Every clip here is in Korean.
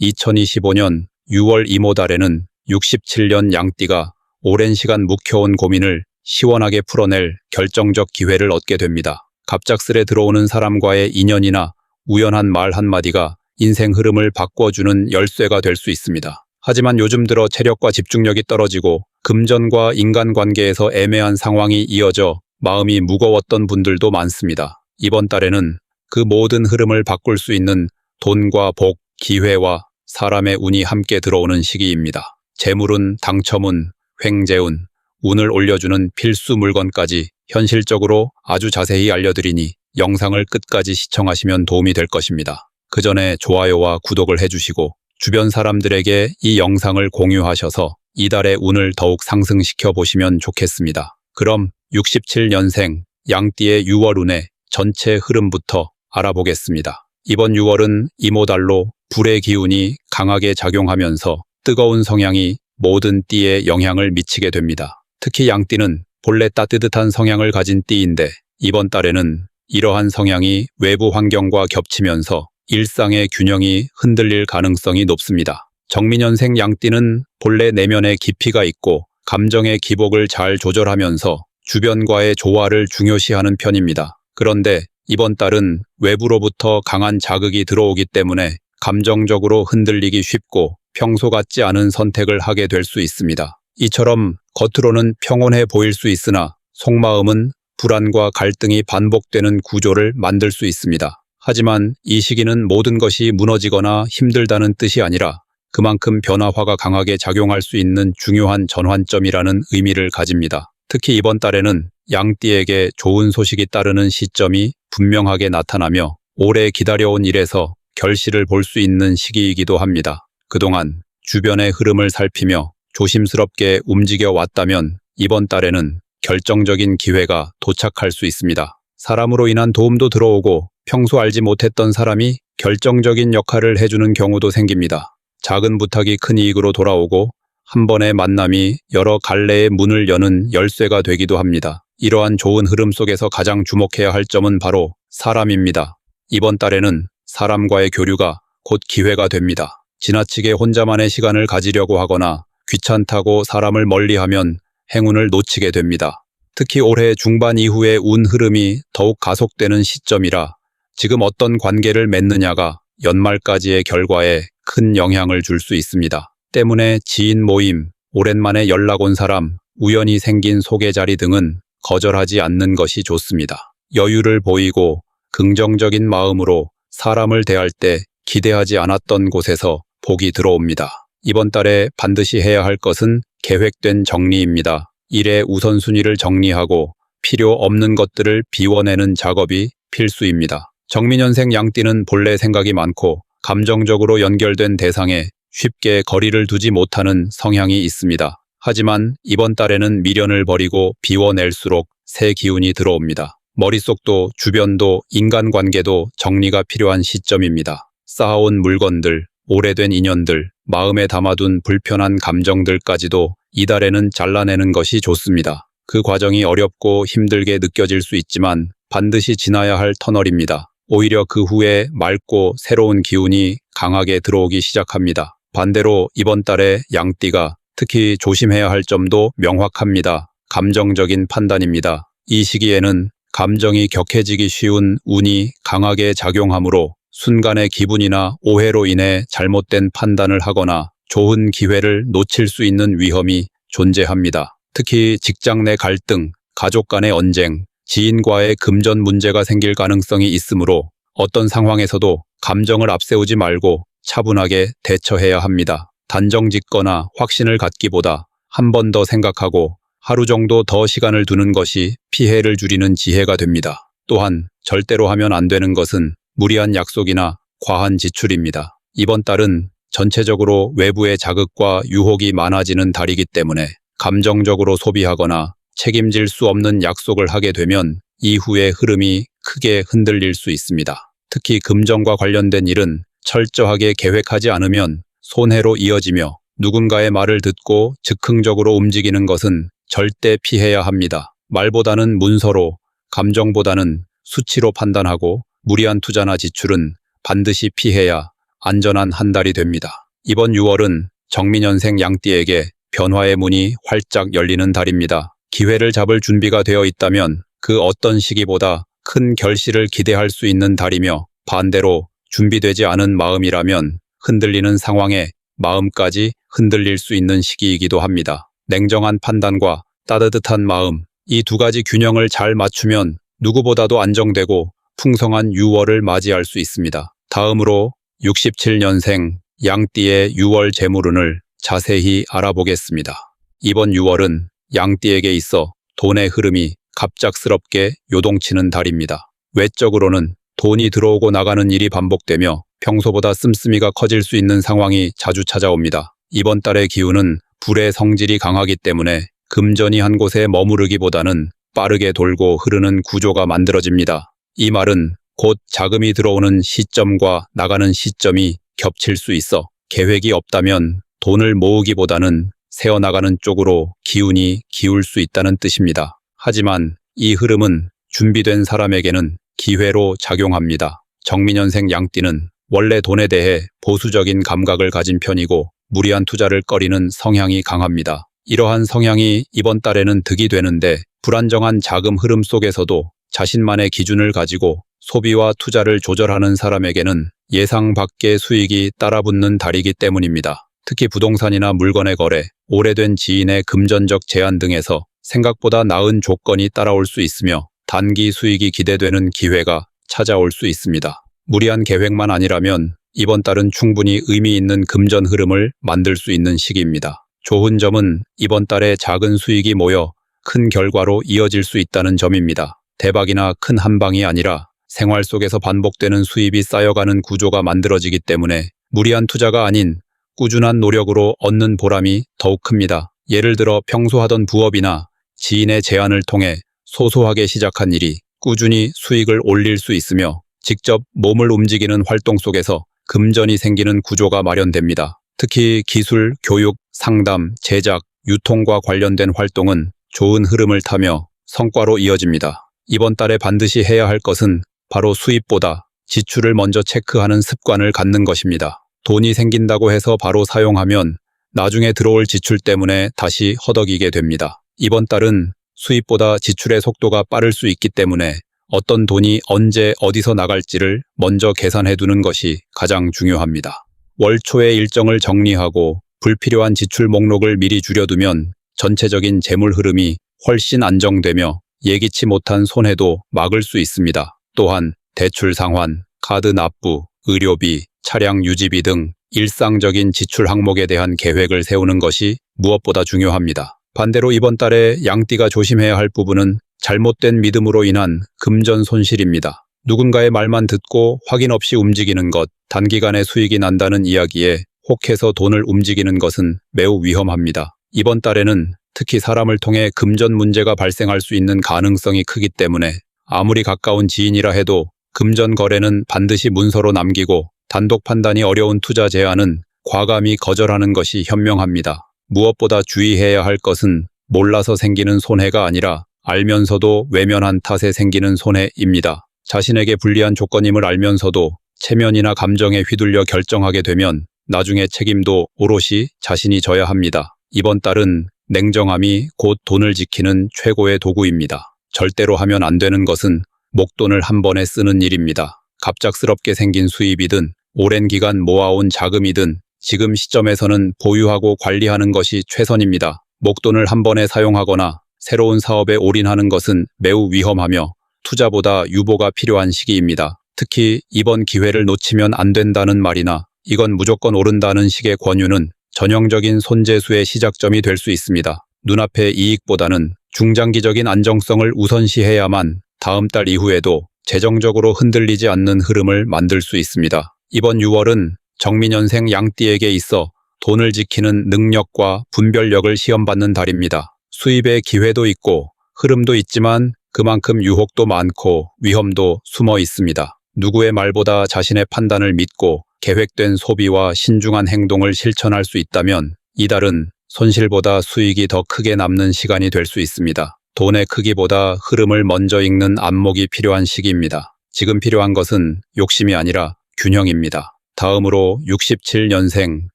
2025년 6월 이모달에는 67년 양띠가 오랜 시간 묵혀온 고민을 시원하게 풀어낼 결정적 기회를 얻게 됩니다. 갑작스레 들어오는 사람과의 인연이나 우연한 말 한마디가 인생 흐름을 바꿔주는 열쇠가 될 수 있습니다. 하지만 요즘 들어 체력과 집중력이 떨어지고 금전과 인간관계에서 애매한 상황이 이어져 마음이 무거웠던 분들도 많습니다. 이번 달에는 그 모든 흐름을 바꿀 수 있는 돈과 복, 기회와 사람의 운이 함께 들어오는 시기입니다. 재물운, 당첨운, 횡재운, 운을 올려주는 필수 물건까지 현실적으로 아주 자세히 알려드리니 영상을 끝까지 시청하시면 도움이 될 것입니다. 그 전에 좋아요와 구독을 해주시고 주변 사람들에게 이 영상을 공유하셔서 이달의 운을 더욱 상승시켜 보시면 좋겠습니다. 그럼 67년생 양띠의 6월 운의 전체 흐름부터 알아보겠습니다. 이번 6월은 이모달로 불의 기운이 강하게 작용하면서 뜨거운 성향이 모든 띠에 영향을 미치게 됩니다. 특히 양띠는 본래 따뜻한 성향을 가진 띠인데 이번 달에는 이러한 성향이 외부 환경과 겹치면서 일상의 균형이 흔들릴 가능성이 높습니다. 정민년생 양띠는 본래 내면에 깊이가 있고 감정의 기복을 잘 조절하면서 주변과의 조화를 중요시하는 편입니다. 그런데 이번 달은 외부로부터 강한 자극이 들어오기 때문에 감정적으로 흔들리기 쉽고 평소 같지 않은 선택을 하게 될 수 있습니다. 이처럼 겉으로는 평온해 보일 수 있으나 속마음은 불안과 갈등이 반복되는 구조를 만들 수 있습니다. 하지만 이 시기는 모든 것이 무너지거나 힘들다는 뜻이 아니라 그만큼 변화화가 강하게 작용할 수 있는 중요한 전환점이라는 의미를 가집니다. 특히 이번 달에는 양띠에게 좋은 소식이 따르는 시점이 분명하게 나타나며 오래 기다려온 일에서 결실을 볼 수 있는 시기이기도 합니다. 그동안 주변의 흐름을 살피며 조심스럽게 움직여 왔다면 이번 달에는 결정적인 기회가 도착할 수 있습니다. 사람으로 인한 도움도 들어오고 평소 알지 못했던 사람이 결정적인 역할을 해주는 경우도 생깁니다. 작은 부탁이 큰 이익으로 돌아오고 한 번의 만남이 여러 갈래의 문을 여는 열쇠가 되기도 합니다. 이러한 좋은 흐름 속에서 가장 주목해야 할 점은 바로 사람입니다. 이번 달에는 사람과의 교류가 곧 기회가 됩니다. 지나치게 혼자만의 시간을 가지려고 하거나 귀찮다고 사람을 멀리하면 행운을 놓치게 됩니다. 특히 올해 중반 이후의 운 흐름이 더욱 가속되는 시점이라 지금 어떤 관계를 맺느냐가 연말까지의 결과에 큰 영향을 줄 수 있습니다. 때문에 지인 모임, 오랜만에 연락 온 사람, 우연히 생긴 소개 자리 등은 거절하지 않는 것이 좋습니다. 여유를 보이고 긍정적인 마음으로 사람을 대할 때 기대하지 않았던 곳에서 복이 들어옵니다. 이번 달에 반드시 해야 할 것은 계획된 정리입니다. 일의 우선순위를 정리하고 필요 없는 것들을 비워내는 작업이 필수입니다. 정민년생 양띠는 본래 생각이 많고 감정적으로 연결된 대상에 쉽게 거리를 두지 못하는 성향이 있습니다. 하지만 이번 달에는 미련을 버리고 비워낼수록 새 기운이 들어옵니다. 머릿속도 주변도 인간관계도 정리가 필요한 시점입니다. 쌓아온 물건들, 오래된 인연들, 마음에 담아둔 불편한 감정들까지도 이달에는 잘라내는 것이 좋습니다. 그 과정이 어렵고 힘들게 느껴질 수 있지만 반드시 지나야 할 터널입니다. 오히려 그 후에 맑고 새로운 기운이 강하게 들어오기 시작합니다. 반대로 이번 달에 양띠가 특히 조심해야 할 점도 명확합니다. 감정적인 판단입니다. 이 시기에는 감정이 격해지기 쉬운 운이 강하게 작용하므로 순간의 기분이나 오해로 인해 잘못된 판단을 하거나 좋은 기회를 놓칠 수 있는 위험이 존재합니다. 특히 직장 내 갈등, 가족 간의 언쟁, 지인과의 금전 문제가 생길 가능성이 있으므로 어떤 상황에서도 감정을 앞세우지 말고 차분하게 대처해야 합니다. 단정 짓거나 확신을 갖기보다 한 번 더 생각하고 하루 정도 더 시간을 두는 것이 피해를 줄이는 지혜가 됩니다. 또한 절대로 하면 안 되는 것은 무리한 약속이나 과한 지출입니다. 이번 달은 전체적으로 외부의 자극과 유혹이 많아지는 달이기 때문에 감정적으로 소비하거나 책임질 수 없는 약속을 하게 되면 이후의 흐름이 크게 흔들릴 수 있습니다. 특히 금전과 관련된 일은 철저하게 계획하지 않으면 손해로 이어지며 누군가의 말을 듣고 즉흥적으로 움직이는 것은 절대 피해야 합니다. 말보다는 문서로, 감정보다는 수치로 판단하고 무리한 투자나 지출은 반드시 피해야 안전한 한 달이 됩니다. 이번 6월은 정민년생 양띠에게 변화의 문이 활짝 열리는 달입니다. 기회를 잡을 준비가 되어 있다면 그 어떤 시기보다 큰 결실을 기대할 수 있는 달이며, 반대로 준비되지 않은 마음이라면 흔들리는 상황에 마음까지 흔들릴 수 있는 시기이기도 합니다. 냉정한 판단과 따뜻한 마음, 이 두 가지 균형을 잘 맞추면 누구보다도 안정되고 풍성한 6월을 맞이할 수 있습니다. 다음으로 67년생 양띠의 6월 재물운을 자세히 알아보겠습니다. 이번 6월은 양띠에게 있어 돈의 흐름이 갑작스럽게 요동치는 달입니다. 외적으로는 돈이 들어오고 나가는 일이 반복되며 평소보다 씀씀이가 커질 수 있는 상황이 자주 찾아옵니다. 이번 달의 기운은 불의 성질이 강하기 때문에 금전이 한 곳에 머무르기보다는 빠르게 돌고 흐르는 구조가 만들어집니다. 이 말은 곧 자금이 들어오는 시점과 나가는 시점이 겹칠 수 있어 계획이 없다면 돈을 모으기보다는 새어나가는 쪽으로 기운이 기울 수 있다는 뜻입니다. 하지만 이 흐름은 준비된 사람에게는 기회로 작용합니다. 정민년생 양띠는 원래 돈에 대해 보수적인 감각을 가진 편이고 무리한 투자를 꺼리는 성향이 강합니다. 이러한 성향이 이번 달에는 득이 되는데, 불안정한 자금 흐름 속에서도 자신만의 기준을 가지고 소비와 투자를 조절하는 사람에게는 예상 밖의 수익이 따라붙는 달이기 때문입니다. 특히 부동산이나 물건의 거래, 오래된 지인의 금전적 제한 등에서 생각보다 나은 조건이 따라올 수 있으며 단기 수익이 기대되는 기회가 찾아올 수 있습니다. 무리한 계획만 아니라면 이번 달은 충분히 의미 있는 금전 흐름을 만들 수 있는 시기입니다. 좋은 점은 이번 달에 작은 수익이 모여 큰 결과로 이어질 수 있다는 점입니다. 대박이나 큰 한방이 아니라 생활 속에서 반복되는 수입이 쌓여가는 구조가 만들어지기 때문에 무리한 투자가 아닌 꾸준한 노력으로 얻는 보람이 더욱 큽니다. 예를 들어 평소 하던 부업이나 지인의 제안을 통해 소소하게 시작한 일이 꾸준히 수익을 올릴 수 있으며, 직접 몸을 움직이는 활동 속에서 금전이 생기는 구조가 마련됩니다. 특히 기술, 교육, 상담, 제작, 유통과 관련된 활동은 좋은 흐름을 타며 성과로 이어집니다. 이번 달에 반드시 해야 할 것은 바로 수입보다 지출을 먼저 체크하는 습관을 갖는 것입니다. 돈이 생긴다고 해서 바로 사용하면 나중에 들어올 지출 때문에 다시 허덕이게 됩니다. 이번 달은 수입보다 지출의 속도가 빠를 수 있기 때문에 어떤 돈이 언제 어디서 나갈지를 먼저 계산해 두는 것이 가장 중요합니다. 월 초에 일정을 정리하고 불필요한 지출 목록을 미리 줄여두면 전체적인 재물 흐름이 훨씬 안정되며 예기치 못한 손해도 막을 수 있습니다. 또한 대출 상환, 카드 납부, 의료비, 차량 유지비 등 일상적인 지출 항목에 대한 계획을 세우는 것이 무엇보다 중요합니다. 반대로 이번 달에 양띠가 조심해야 할 부분은 잘못된 믿음으로 인한 금전 손실입니다. 누군가의 말만 듣고 확인 없이 움직이는 것, 단기간에 수익이 난다는 이야기에 혹해서 돈을 움직이는 것은 매우 위험합니다. 이번 달에는 특히 사람을 통해 금전 문제가 발생할 수 있는 가능성이 크기 때문에 아무리 가까운 지인이라 해도 금전 거래는 반드시 문서로 남기고, 단독 판단이 어려운 투자 제안은 과감히 거절하는 것이 현명합니다. 무엇보다 주의해야 할 것은 몰라서 생기는 손해가 아니라 알면서도 외면한 탓에 생기는 손해입니다. 자신에게 불리한 조건임을 알면서도 체면이나 감정에 휘둘려 결정하게 되면 나중에 책임도 오롯이 자신이 져야 합니다. 이번 달은 냉정함이 곧 돈을 지키는 최고의 도구입니다. 절대로 하면 안 되는 것은 목돈을 한 번에 쓰는 일입니다. 갑작스럽게 생긴 수입이든 오랜 기간 모아온 자금이든 지금 시점에서는 보유하고 관리하는 것이 최선입니다. 목돈을 한 번에 사용하거나 새로운 사업에 올인하는 것은 매우 위험하며 투자보다 유보가 필요한 시기입니다. 특히 이번 기회를 놓치면 안 된다는 말이나 이건 무조건 오른다는 식의 권유는 전형적인 손재수의 시작점이 될 수 있습니다. 눈앞의 이익보다는 중장기적인 안정성을 우선시해야만 다음 달 이후에도 재정적으로 흔들리지 않는 흐름을 만들 수 있습니다. 이번 6월은 정민년생 양띠에게 있어 돈을 지키는 능력과 분별력을 시험받는 달입니다. 수입의 기회도 있고 흐름도 있지만 그만큼 유혹도 많고 위험도 숨어 있습니다. 누구의 말보다 자신의 판단을 믿고 계획된 소비와 신중한 행동을 실천할 수 있다면 이달은 손실보다 수익이 더 크게 남는 시간이 될 수 있습니다. 돈의 크기보다 흐름을 먼저 읽는 안목이 필요한 시기입니다. 지금 필요한 것은 욕심이 아니라 균형입니다. 다음으로 67년생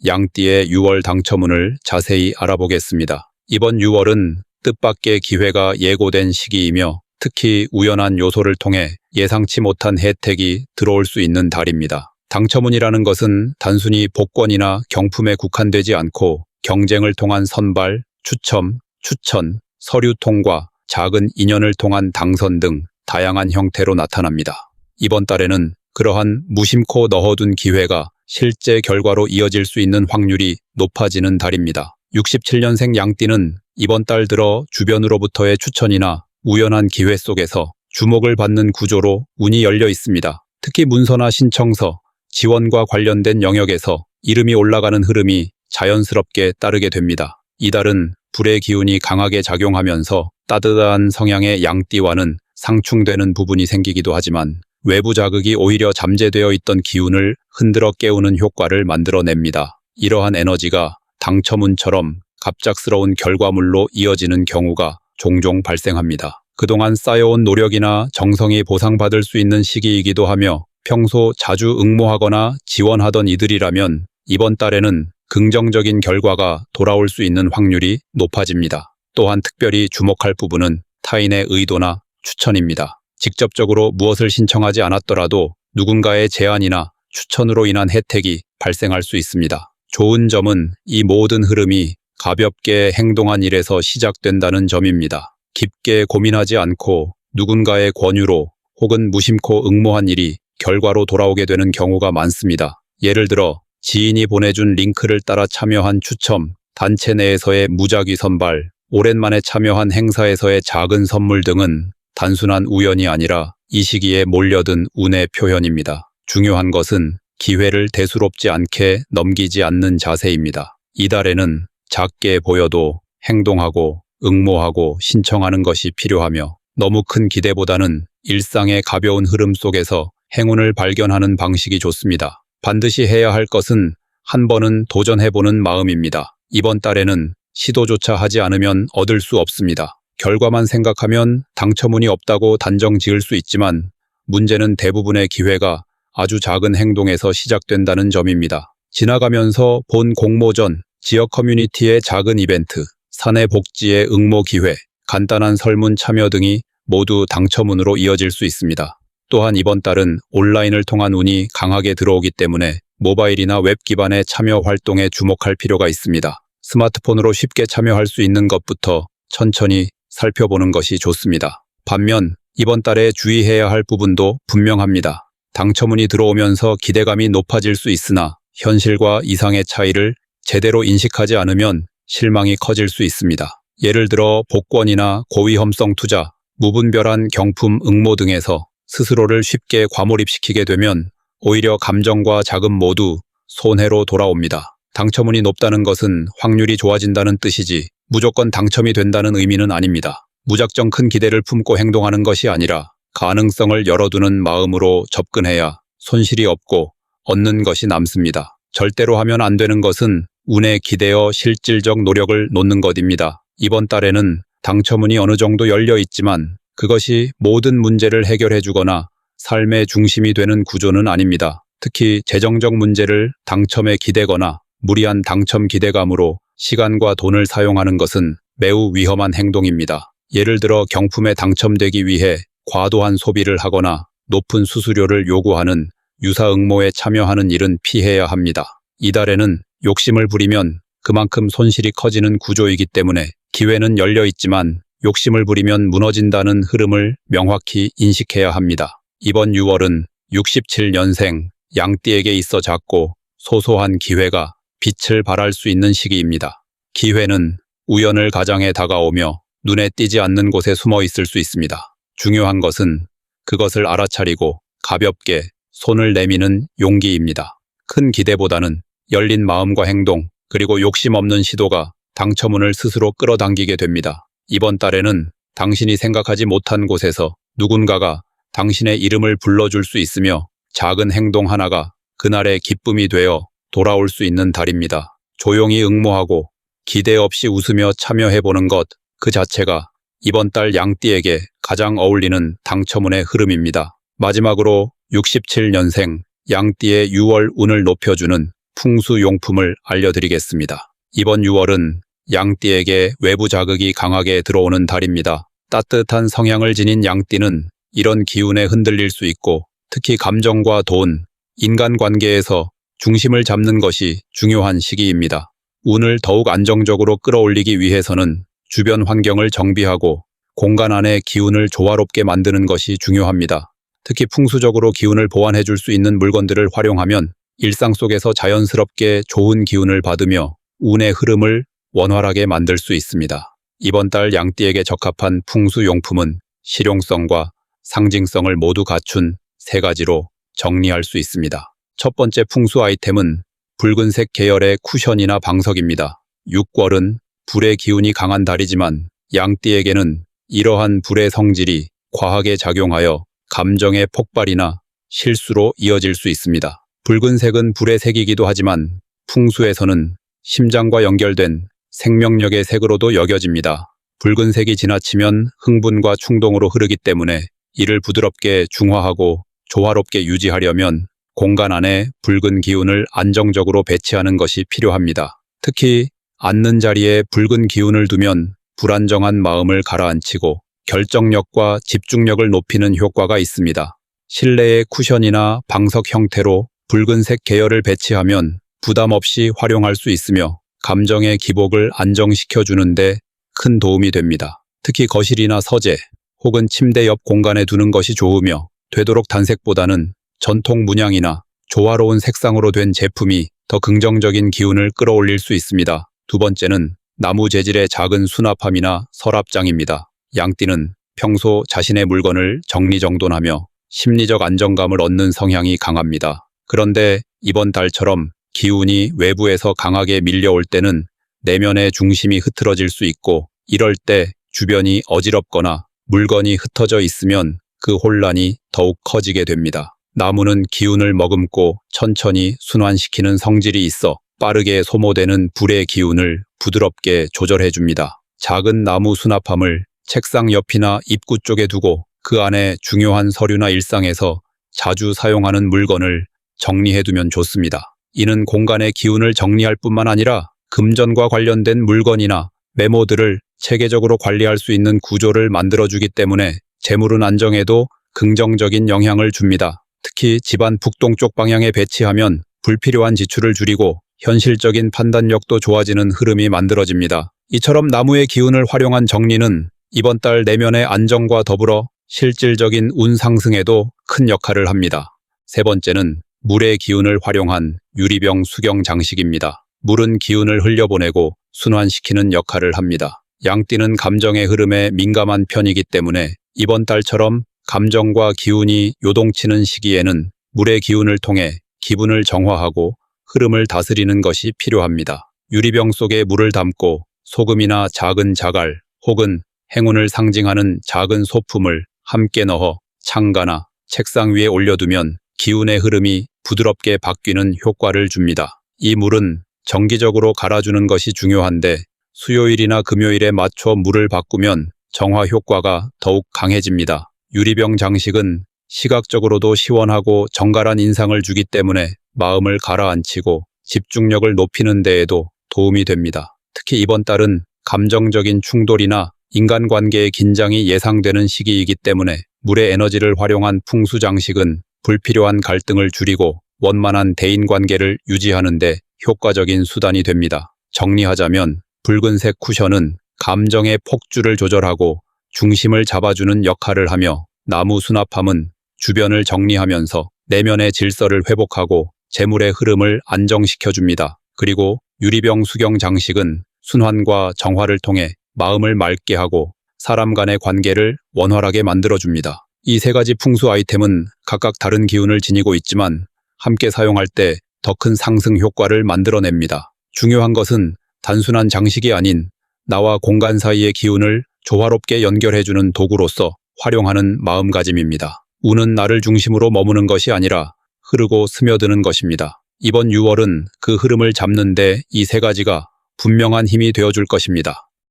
양띠의 6월 당첨운을 자세히 알아보겠습니다. 이번 6월은 뜻밖의 기회가 예고된 시기이며 특히 우연한 요소를 통해 예상치 못한 혜택이 들어올 수 있는 달입니다. 당첨운이라는 것은 단순히 복권이나 경품에 국한되지 않고 경쟁을 통한 선발, 추첨, 추천, 서류 통과, 작은 인연을 통한 당선 등 다양한 형태로 나타납니다. 이번 달에는 그러한 무심코 넣어둔 기회가 실제 결과로 이어질 수 있는 확률이 높아지는 달입니다. 67년생 양띠는 이번 달 들어 주변으로부터의 추천이나 우연한 기회 속에서 주목을 받는 구조로 운이 열려 있습니다. 특히 문서나 신청서, 지원과 관련된 영역에서 이름이 올라가는 흐름이 자연스럽게 따르게 됩니다. 이달은 불의 기운이 강하게 작용하면서 따뜻한 성향의 양띠와는 상충되는 부분이 생기기도 하지만 외부 자극이 오히려 잠재되어 있던 기운을 흔들어 깨우는 효과를 만들어냅니다. 이러한 에너지가 당첨운처럼 갑작스러운 결과물로 이어지는 경우가 종종 발생합니다. 그동안 쌓여온 노력이나 정성이 보상받을 수 있는 시기이기도 하며 평소 자주 응모하거나 지원하던 이들이라면 이번 달에는 긍정적인 결과가 돌아올 수 있는 확률이 높아집니다. 또한 특별히 주목할 부분은 타인의 의도나 추천입니다. 직접적으로 무엇을 신청하지 않았더라도 누군가의 제안이나 추천으로 인한 혜택이 발생할 수 있습니다. 좋은 점은 이 모든 흐름이 가볍게 행동한 일에서 시작된다는 점입니다. 깊게 고민하지 않고 누군가의 권유로 혹은 무심코 응모한 일이 결과로 돌아오게 되는 경우가 많습니다. 예를 들어 지인이 보내준 링크를 따라 참여한 추첨, 단체 내에서의 무작위 선발, 오랜만에 참여한 행사에서의 작은 선물 등은 단순한 우연이 아니라 이 시기에 몰려든 운의 표현입니다. 중요한 것은 기회를 대수롭지 않게 넘기지 않는 자세입니다. 이달에는 작게 보여도 행동하고 응모하고 신청하는 것이 필요하며 너무 큰 기대보다는 일상의 가벼운 흐름 속에서 행운을 발견하는 방식이 좋습니다. 반드시 해야 할 것은 한 번은 도전해보는 마음입니다. 이번 달에는 시도조차 하지 않으면 얻을 수 없습니다. 결과만 생각하면 당첨운이 없다고 단정 지을 수 있지만 문제는 대부분의 기회가 아주 작은 행동에서 시작된다는 점입니다. 지나가면서 본 공모전, 지역 커뮤니티의 작은 이벤트, 사내 복지의 응모 기회, 간단한 설문 참여 등이 모두 당첨운으로 이어질 수 있습니다. 또한 이번 달은 온라인을 통한 운이 강하게 들어오기 때문에 모바일이나 웹 기반의 참여 활동에 주목할 필요가 있습니다. 스마트폰으로 쉽게 참여할 수 있는 것부터 천천히 살펴보는 것이 좋습니다. 반면 이번 달에 주의해야 할 부분도 분명합니다. 당첨운이 들어오면서 기대감이 높아질 수 있으나 현실과 이상의 차이를 제대로 인식하지 않으면 실망이 커질 수 있습니다. 예를 들어 복권이나 고위험성 투자, 무분별한 경품 응모 등에서 스스로를 쉽게 과몰입시키게 되면 오히려 감정과 자금 모두 손해로 돌아옵니다. 당첨운이 높다는 것은 확률이 좋아진다는 뜻이지 무조건 당첨이 된다는 의미는 아닙니다. 무작정 큰 기대를 품고 행동하는 것이 아니라 가능성을 열어두는 마음으로 접근해야 손실이 없고 얻는 것이 남습니다. 절대로 하면 안 되는 것은 운에 기대어 실질적 노력을 놓는 것입니다. 이번 달에는 당첨운이 어느 정도 열려 있지만 그것이 모든 문제를 해결해주거나 삶의 중심이 되는 구조는 아닙니다. 특히 재정적 문제를 당첨에 기대거나 무리한 당첨 기대감으로 시간과 돈을 사용하는 것은 매우 위험한 행동입니다. 예를 들어 경품에 당첨되기 위해 과도한 소비를 하거나 높은 수수료를 요구하는 유사 응모에 참여하는 일은 피해야 합니다. 이달에는 욕심을 부리면 그만큼 손실이 커지는 구조이기 때문에 기회는 열려 있지만 욕심을 부리면 무너진다는 흐름을 명확히 인식해야 합니다. 이번 6월은 67년생 양띠에게 있어 작고 소소한 기회가 빛을 발할 수 있는 시기입니다. 기회는 우연을 가장해 다가오며 눈에 띄지 않는 곳에 숨어 있을 수 있습니다. 중요한 것은 그것을 알아차리고 가볍게 손을 내미는 용기입니다. 큰 기대보다는 열린 마음과 행동, 그리고 욕심 없는 시도가 당첨운을 스스로 끌어당기게 됩니다. 이번 달에는 당신이 생각하지 못한 곳에서 누군가가 당신의 이름을 불러줄 수 있으며 작은 행동 하나가 그날의 기쁨이 되어 돌아올 수 있는 달입니다. 조용히 응모하고 기대 없이 웃으며 참여해보는 것 그 자체가 이번 달 양띠에게 가장 어울리는 당첨운의 흐름입니다. 마지막으로 67년생 양띠의 6월 운을 높여주는 풍수용품을 알려드리겠습니다. 이번 6월은 양띠에게 외부 자극이 강하게 들어오는 달입니다. 따뜻한 성향을 지닌 양띠는 이런 기운에 흔들릴 수 있고 특히 감정과 돈, 인간관계에서 중심을 잡는 것이 중요한 시기입니다. 운을 더욱 안정적으로 끌어올리기 위해서는 주변 환경을 정비하고 공간 안의 기운을 조화롭게 만드는 것이 중요합니다. 특히 풍수적으로 기운을 보완해 줄 수 있는 물건들을 활용하면 일상 속에서 자연스럽게 좋은 기운을 받으며 운의 흐름을 원활하게 만들 수 있습니다. 이번 달 양띠에게 적합한 풍수용품은 실용성과 상징성을 모두 갖춘 3가지로 정리할 수 있습니다. 첫 번째 풍수 아이템은 붉은색 계열의 쿠션이나 방석입니다. 6월은 불의 기운이 강한 달이지만 양띠에게는 이러한 불의 성질이 과하게 작용하여 감정의 폭발이나 실수로 이어질 수 있습니다. 붉은색은 불의 색이기도 하지만 풍수에서는 심장과 연결된 생명력의 색으로도 여겨집니다. 붉은색이 지나치면 흥분과 충동으로 흐르기 때문에 이를 부드럽게 중화하고 조화롭게 유지하려면 공간 안에 붉은 기운을 안정적으로 배치하는 것이 필요합니다. 특히 앉는 자리에 붉은 기운을 두면 불안정한 마음을 가라앉히고 결정력과 집중력을 높이는 효과가 있습니다. 실내의 쿠션이나 방석 형태로 붉은색 계열을 배치하면 부담 없이 활용할 수 있으며 감정의 기복을 안정시켜주는데 큰 도움이 됩니다. 특히 거실이나 서재 혹은 침대 옆 공간에 두는 것이 좋으며 되도록 단색보다는 전통 문양이나 조화로운 색상으로 된 제품이 더 긍정적인 기운을 끌어올릴 수 있습니다. 두 번째는 나무 재질의 작은 수납함이나 서랍장입니다. 양띠는 평소 자신의 물건을 정리정돈하며 심리적 안정감을 얻는 성향이 강합니다. 그런데 이번 달처럼 기운이 외부에서 강하게 밀려올 때는 내면의 중심이 흐트러질 수 있고 이럴 때 주변이 어지럽거나 물건이 흩어져 있으면 그 혼란이 더욱 커지게 됩니다. 나무는 기운을 머금고 천천히 순환시키는 성질이 있어 빠르게 소모되는 불의 기운을 부드럽게 조절해줍니다. 작은 나무 수납함을 책상 옆이나 입구 쪽에 두고 그 안에 중요한 서류나 일상에서 자주 사용하는 물건을 정리해두면 좋습니다. 이는 공간의 기운을 정리할 뿐만 아니라 금전과 관련된 물건이나 메모들을 체계적으로 관리할 수 있는 구조를 만들어주기 때문에 재물운 안정에도 긍정적인 영향을 줍니다. 특히 집안 북동쪽 방향에 배치하면 불필요한 지출을 줄이고 현실적인 판단력도 좋아지는 흐름이 만들어집니다. 이처럼 나무의 기운을 활용한 정리는 이번 달 내면의 안정과 더불어 실질적인 운 상승에도 큰 역할을 합니다. 세 번째는 물의 기운을 활용한 유리병 수경 장식입니다. 물은 기운을 흘려보내고 순환시키는 역할을 합니다. 양띠는 감정의 흐름에 민감한 편이기 때문에 이번 달처럼 감정과 기운이 요동치는 시기에는 물의 기운을 통해 기분을 정화하고 흐름을 다스리는 것이 필요합니다. 유리병 속에 물을 담고 소금이나 작은 자갈 혹은 행운을 상징하는 작은 소품을 함께 넣어 창가나 책상 위에 올려두면 기운의 흐름이 부드럽게 바뀌는 효과를 줍니다. 이 물은 정기적으로 갈아주는 것이 중요한데 수요일이나 금요일에 맞춰 물을 바꾸면 정화 효과가 더욱 강해집니다. 유리병 장식은 시각적으로도 시원하고 정갈한 인상을 주기 때문에 마음을 가라앉히고 집중력을 높이는 데에도 도움이 됩니다. 특히 이번 달은 감정적인 충돌이나 인간관계의 긴장이 예상되는 시기이기 때문에 물의 에너지를 활용한 풍수 장식은 불필요한 갈등을 줄이고 원만한 대인관계를 유지하는 데 효과적인 수단이 됩니다. 정리하자면 붉은색 쿠션은 감정의 폭주를 조절하고 중심을 잡아주는 역할을 하며 나무 수납함은 주변을 정리하면서 내면의 질서를 회복하고 재물의 흐름을 안정시켜줍니다. 그리고 유리병 수경 장식은 순환과 정화를 통해 마음을 맑게 하고 사람 간의 관계를 원활하게 만들어줍니다. 이 3가지 풍수 아이템은 각각 다른 기운을 지니고 있지만 함께 사용할 때 더 큰 상승 효과를 만들어냅니다. 중요한 것은 단순한 장식이 아닌 나와 공간 사이의 기운을 조화롭게 연결해주는 도구로서 활용하는 마음가짐입니다. 운은 나를 중심으로 머무는 것이 아니라 흐르고 스며드는 것입니다. 이번 6월은 그 흐름을 잡는데 이 3가지가 분명한 힘이 되어줄 것입니다.